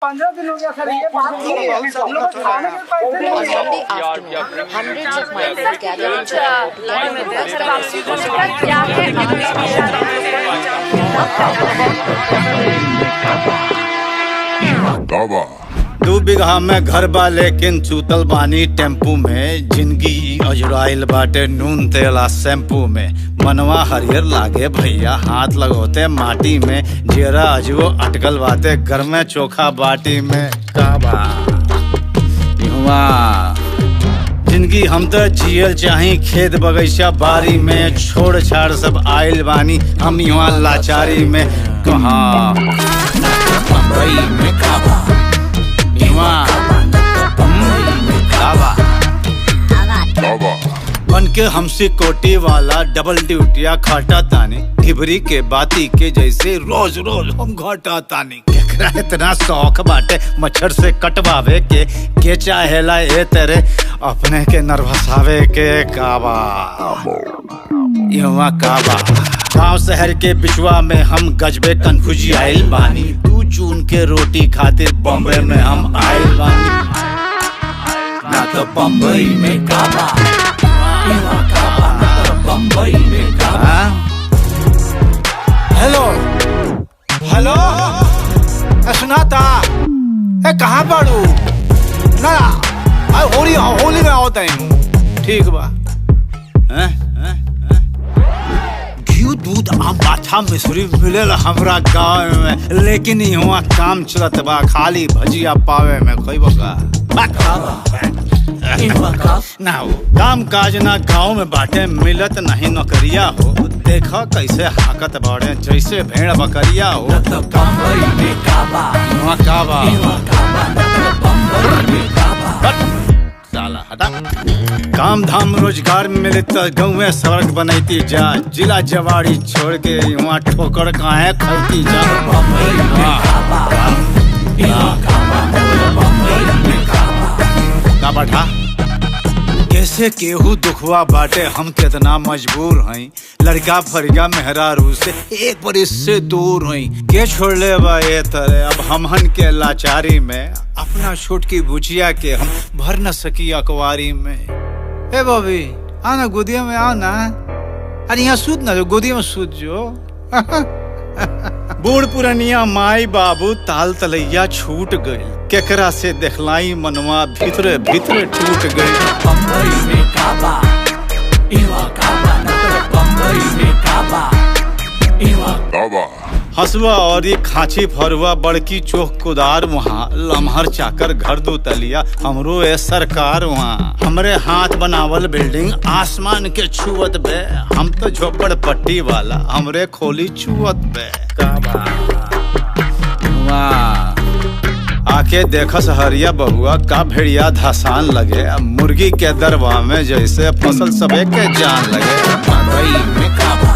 15 दिन हो गया सर, ये बात नहीं है। सब लोग खाने के पैसे नहीं On Monday afternoon, hundreds of migrants gathered in Chennai. 2 बीघा में घर बा लेकिन चूतल बानी टेम्पू में। जिंदगी अजुराइल बाटे नून तेला शैम्पू में। मनवा हरियर लागे भैया हाथ लगोते माटी में। जेरा अजबो अटकल बाटे घर में चोखा बाटी में। काबा जिंदगी हम तो जियल चाही खेत बगीचा बारी में। छोड़ छाड़ सब आइल बानी हम यहाँ लाचारी में। कहाँ बम्बई में काबा बन के हमसे कोटी वाला डबल ड्यूटिया खाटा तानी। ढिबरी के बाती के जैसे रोज रोज हम घाटा तानी। केकरा इतना शौक बाटे मच्छर से कटवावे के चाहेला ए तेरे अपने के नर्वसावे के। काबा युवा काबा गाँव शहर के बिचवा में हम गजबे कन्फ्यूजी आइल बानी। 2 जून के रोटी खातिर बॉम्बे में हम आइल बानी। ना तो बम्बई में काबा, बम्बई में काबा। हेलो हेलो सुनाता है कहाँ पड़ू ना? होली में होता है। ठीक बा। घी दूध आम पाछा मिश्री मिलेला हमरा गाँव में। लेकिन यहाँ काम चलत बा खाली भजिया पावे में। कोई बका ना हो काम काज ना गाँव में बाटे मिलत नहीं नौकरिया हो। देखा कैसे हाकत बाड़े जैसे भेड़ बकरिया हो। साला हटा। काम धाम रोजगार मिले तो गाँव में सड़क बनैती जा। जिला जवाड़ी छोड़ के वहाँ ठोकर काहे खैती जा। का बैठा कैसे केहू दुखवा बाटे हम कितना मजबूर हई। लड़का फरिया मेहरारू से 1 बरिस से दूर हई। के छोड़ ले बा ये तरह अब हमहन के लाचारी में। अपना छोट की बुचिया के हम भर न सकी अकवारी में। ए बॉबी आना गोदिया में आओ ना। अरे यहाँ सूत ना जो गोदिया में सूत जो। बूढ़ पुरनिया माई बाबू ताल तलैया छूट गई। केकरा से देखलाई मनवा भीतरे भीतरे टूट गई। बम्बई में काबा, बम्बई में काबा, हसुआ और ये खांची फरुआ बड़की चोख कुदार वहाँ। लम्हर चाकर घर 2 तलिया हमरो ए सरकार वहाँ। हमरे हाथ बनावल बिल्डिंग आसमान के छुअत बे। हम तो झोपड़ पट्टी वाला हमरे खोली छुअत बे। काबा आके देखस हरिया बहुआ का भेड़िया धसान लगे। मुर्गी के दरवा में जैसे फसल सबे के जान लगे। बम्बई में काबा,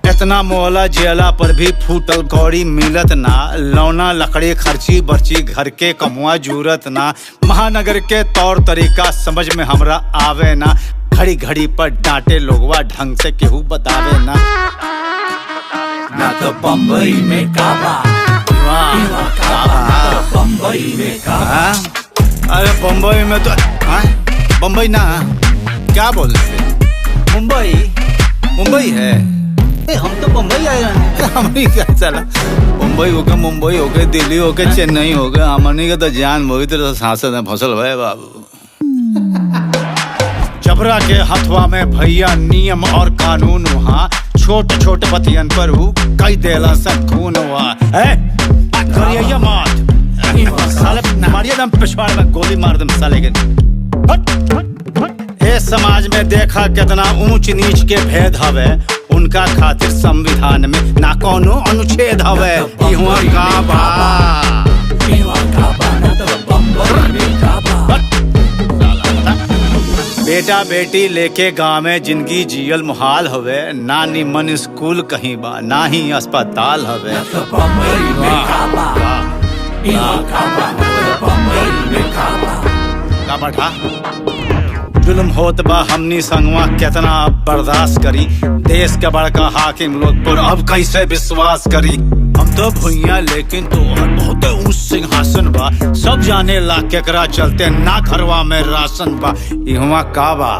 इतना मोहला जेला पर भी फूटल कौड़ी मिलत ना। लौना लकड़ी खर्ची बर्ची घर के कमुआ जूरत ना। महानगर के तौर तरीका समझ में हमरा आवे ना। घड़ी घड़ी पर डांटे लोगवा ढंग से केहू बतावे ना। ना तो बम्बई में काबा, बम्बई में काबा। अरे बम्बई में तो बम्बई ना क्या बोल रहे? मुंबई है। हम तो बम्बई आए हैं। हमनी क्या चला बम्बई हो गए, मुंबई हो गए, दिल्ली हो गए, चेन्नई हो गए। हमनी के तो जान मोहित सांसद में फसल भय बाबू। जबरा के हथवा में भैया नियम और कानून वहाँ। छोट छोट बतियन पर वो कई देला सब खून हुआ है। करिया मार साले मारिया दम पिछवाड़ में गोली मार दम साले के। ए समाज में देखा कितना ऊंच नीच के भेद हवे। उनका खातिर संविधान में ना कोनो अनुच्छेद हवे। इहुआ काबा बेटा बेटी लेके गाँव में जिंदगी जियल मुहाल हवे। ना निमन स्कूल कहीं बा ना ही अस्पताल हवे। का बैठा जुल्म होत बा हमनी संगवा केतना बर्दाश्त करी। देश के बड़का हाकिम लोग पर अब कैसे विश्वास करी। हम तो भुइया लेकिन तो बहुत ऊंच सिंहासन बा। सब जाने ला केकरा चलते ना घरवा में राशन बा। इहवा का बा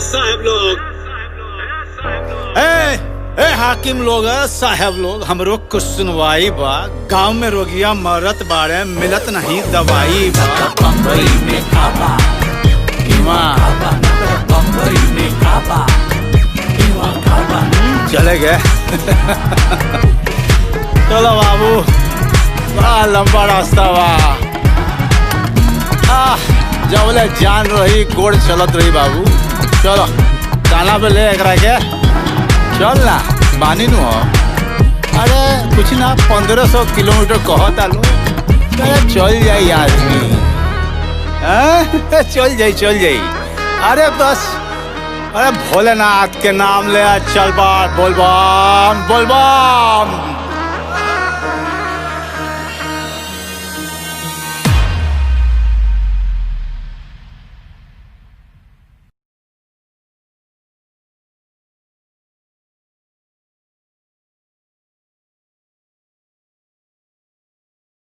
साहब लोग, ए हाकिम लोग, साहब लोग, हमरो कुछ सुनवाई बा। गांव में रोगिया मरत बाड़े, मिलत नहीं दवाई बा। बम्बई में काबा, बम्बई में काबा, चले गए। चलो बाबू, बड़ा लंबा रास्ता बा। जबले जान रही गोड़ चलत रही बाबू। चलो काना पे ले एकरा के चल ना, बानी नु हो। अरे कुछ ना 1500 किलोमीटर कहत आलू। चल जाई आदमी, चल जाई। अरे बस, अरे भोलेनाथ के नाम ले चल बा, बोल बम बोल बम।